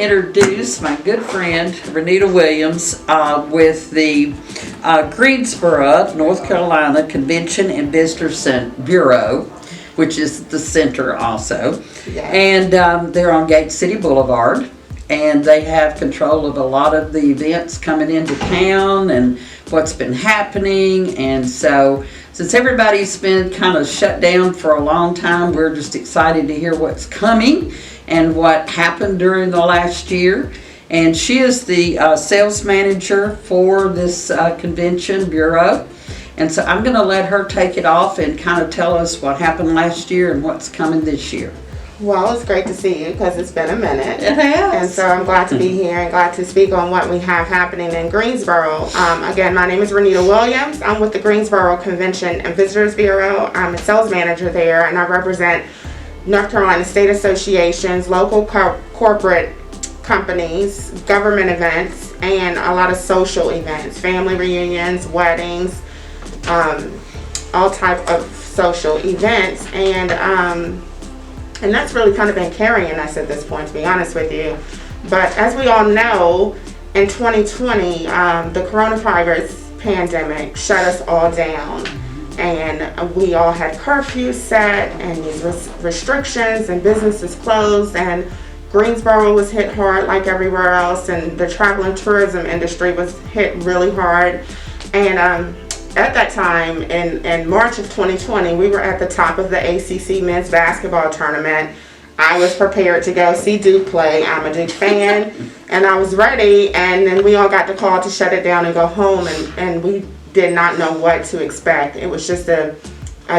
introduce my good friend Renita Williams with the Greensboro, North Carolina Convention and Visitor Bureau, which is the center also. Yeah. And they're on Gate City Boulevard, and they have control of a lot of the events coming into town and what's been happening. And so since everybody's been kind of shut down for a long time, we're just excited to hear what's coming and what happened during the last year. And she is the sales manager for this convention bureau. And so I'm going to let her take it off and kind of tell us what happened last year and what's coming this year. Well, it's great to see you because it's been a minute. It has. And so I'm glad to be here and glad to speak on what we have happening in Greensboro. Again, my name is Renita Williams. I'm with the Greensboro Convention and Visitors Bureau. I'm a sales manager there, and I represent North Carolina State Associations, local corporate companies, government events, and a lot of social events, family reunions, weddings, all type of social events. And that's really kind of been carrying us at this point, to be honest with you. But as we all know, in 2020, the coronavirus pandemic shut us all down. And we all had curfews set and these restrictions and businesses closed. And Greensboro was hit hard like everywhere else. And the travel and tourism industry was hit really hard. And at that time, in March of 2020, we were at the top of the ACC men's basketball tournament. I was prepared to go see Duke play. I'm a Duke fan, and I was ready, and then we all got the call to shut it down and go home, and we did not know what to expect. It was just a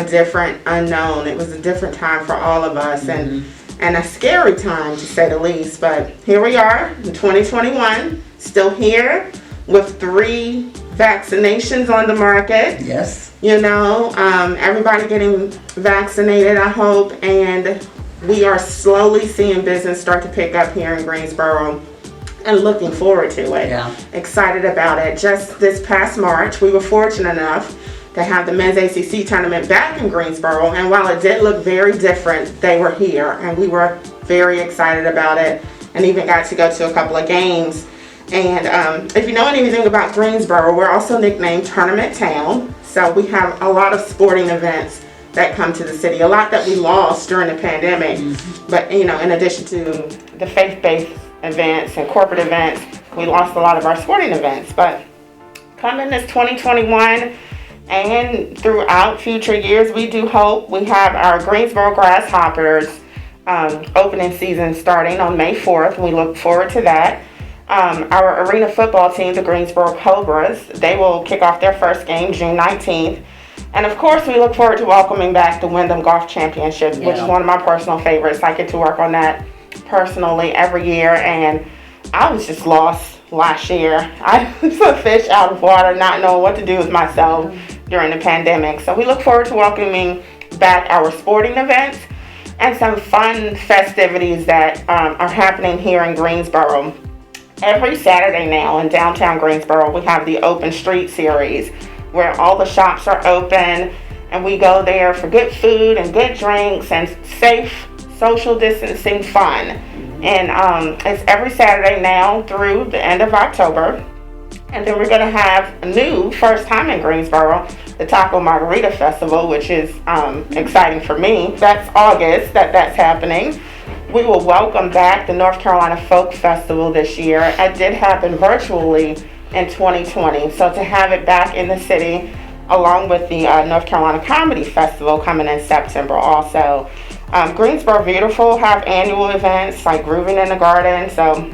different unknown. It was a different time for all of us, and a scary time, to say the least. But here we are in 2021, still here with 3 vaccinations on the market. Yes. You know, everybody getting vaccinated, I hope, and we are slowly seeing business start to pick up here in Greensboro and looking forward to it. Yeah. Excited about it. Just this past March, we were fortunate enough to have the men's ACC tournament back in Greensboro, and while it did look very different, they were here, and we were very excited about it, and even got to go to a couple of games. And if you know anything about Greensboro, we're also nicknamed Tournament Town. So we have a lot of sporting events that come to the city, a lot that we lost during the pandemic. But, you know, in addition to the faith-based events and corporate events, we lost a lot of our sporting events. But coming this 2021 and throughout future years, we do hope we have our Greensboro Grasshoppers opening season starting on May 4th. We look forward to that. Our arena football team, the Greensboro Cobras, they will kick off their first game June 19th. And of course, we look forward to welcoming back the Wyndham Golf Championship, which is one of my personal favorites. I get to work on that personally every year, and I was just lost last year. I was a fish out of water, not knowing what to do with myself during the pandemic. So we look forward to welcoming back our sporting events and some fun festivities that are happening here in Greensboro. Every Saturday now in downtown Greensboro, we have the Open Street Series, where all the shops are open, and we go there for good food and good drinks and safe social distancing fun. And it's every Saturday now through the end of October. And then we're going to have a new, first time in Greensboro, the Taco Margarita Festival, which is exciting for me. That's August that's happening. We will welcome back the North Carolina Folk Festival this year. It did happen virtually in 2020. So to have it back in the city, along with the North Carolina Comedy Festival coming in September also. Greensboro Beautiful have annual events like Grooving in the Garden. So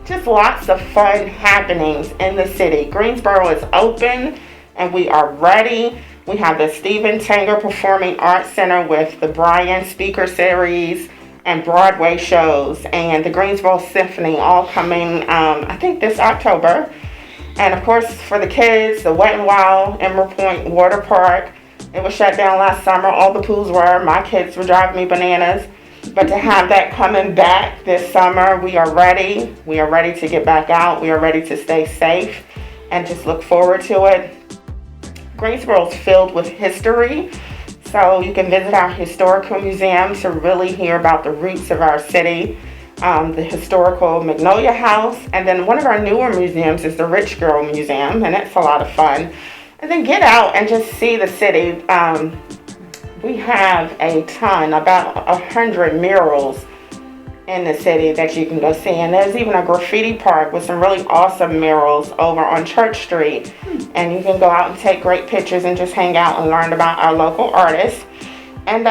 just lots of fun happenings in the city. Greensboro is open and we are ready. We have the Stephen Tanger Performing Arts Center with the Brian Speaker Series and Broadway shows, and the Greensboro Symphony all coming, I think, this October. And of course, for the kids, the Wet n Wild Emerald Point Water Park, it was shut down last summer. All the pools were. My kids were driving me bananas. But to have that coming back this summer, we are ready. We are ready to get back out. We are ready to stay safe and just look forward to it. Greensboro is filled with history. So you can visit our historical museum to really hear about the roots of our city. the historical Magnolia House, and then one of our newer museums is the Rich Girl Museum, and it's a lot of fun. And then get out and just see the city. We have a ton, about 100 murals in the city that you can go see, and there's even a graffiti park with some really awesome murals over on Church Street, and you can go out and take great pictures and just hang out and learn about our local artists. And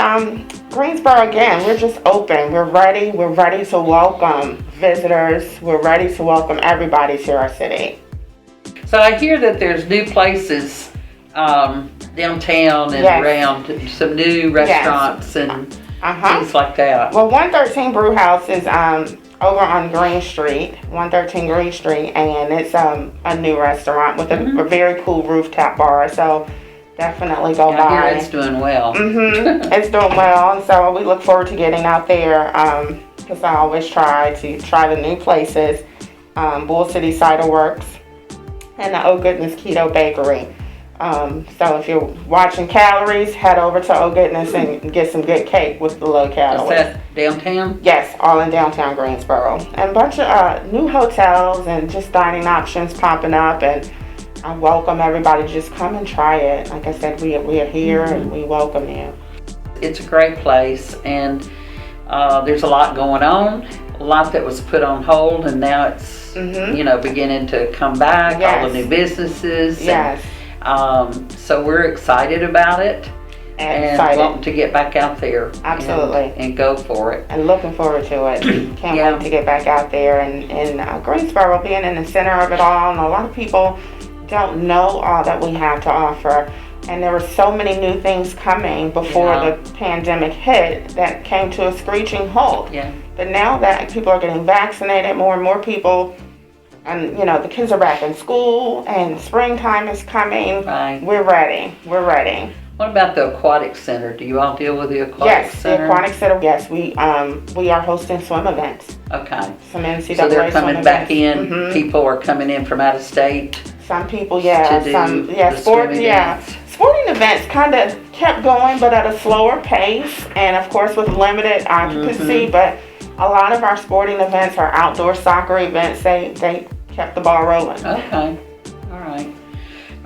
Greensboro, again, we're just open. We're ready to welcome visitors. We're ready to welcome everybody to our city. So I hear that there's new places downtown and around, some new restaurants and things like that. Well, 113 Brew House is over on Green Street, 113 Green Street, and it's a new restaurant with a very cool rooftop bar. So definitely go by. I hear it's doing well. It's doing well, and so we look forward to getting out there because I always try the new places. Bull City Cider Works and the Oh Goodness Keto Bakery. So if you're watching calories, head over to Oh Goodness and get some good cake with the low calories. Is that downtown? Yes, all in downtown Greensboro. And a bunch of new hotels and just dining options popping up, and I welcome everybody to just come and try it. Like I said, we are here and we welcome you. It's a great place, and there's a lot going on, a lot that was put on hold, and now it's beginning to come back, all the new businesses. Yes. So we're excited about it and wanting to get back out there. Absolutely. And go for it. And looking forward to it. Can't wait to get back out there. And Greensboro being in the center of it all, and a lot of people don't know all that we have to offer. And there were so many new things coming before the pandemic hit that came to a screeching halt. Yeah. But now that people are getting vaccinated, more and more people, and the kids are back in school and springtime is coming. Right. We're ready. What about the aquatic center? Do you all deal with the aquatic center? Yes, the aquatic center. Yes, we are hosting swim events. Okay. Some NCAA so they're coming back events. in. People are coming in from out of state. Some people, To do sporting events. Sporting events kind of kept going, but at a slower pace, and of course with limited occupancy. But a lot of our sporting events are outdoor soccer events. They kept the ball rolling. Okay. All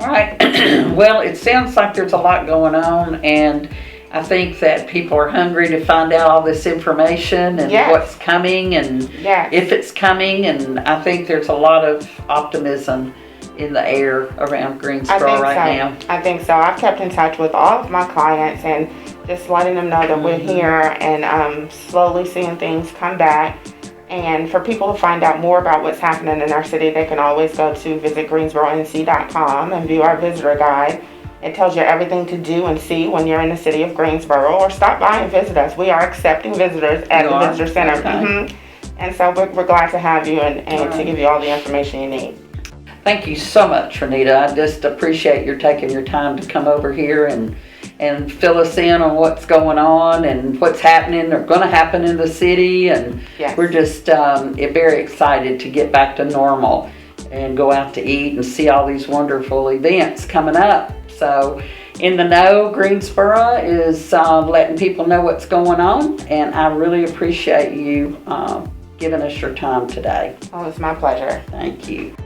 right. Well, it sounds like there's a lot going on, and I think that people are hungry to find out all this information and what's coming and if it's coming, and I think there's a lot of optimism in the air around Greensboro now. I think so. I've kept in touch with all of my clients and just letting them know that we're here and slowly seeing things come back. And for people to find out more about what's happening in our city, they can always go to visitgreensboronc.com and view our visitor guide. It tells you everything to do and see when you're in the city of Greensboro, or stop by and visit us. We are accepting visitors at the visitor center. Okay. And so we're glad to have you and to give you all the information you need. Thank you so much, Renita. I just appreciate your taking your time to come over here and fill us in on what's going on and what's happening or going to happen in the city. And we're just very excited to get back to normal and go out to eat and see all these wonderful events coming up. So in the Know Greensboro is letting people know what's going on, and I really appreciate you giving us your time today. Oh, it's my pleasure. Thank you.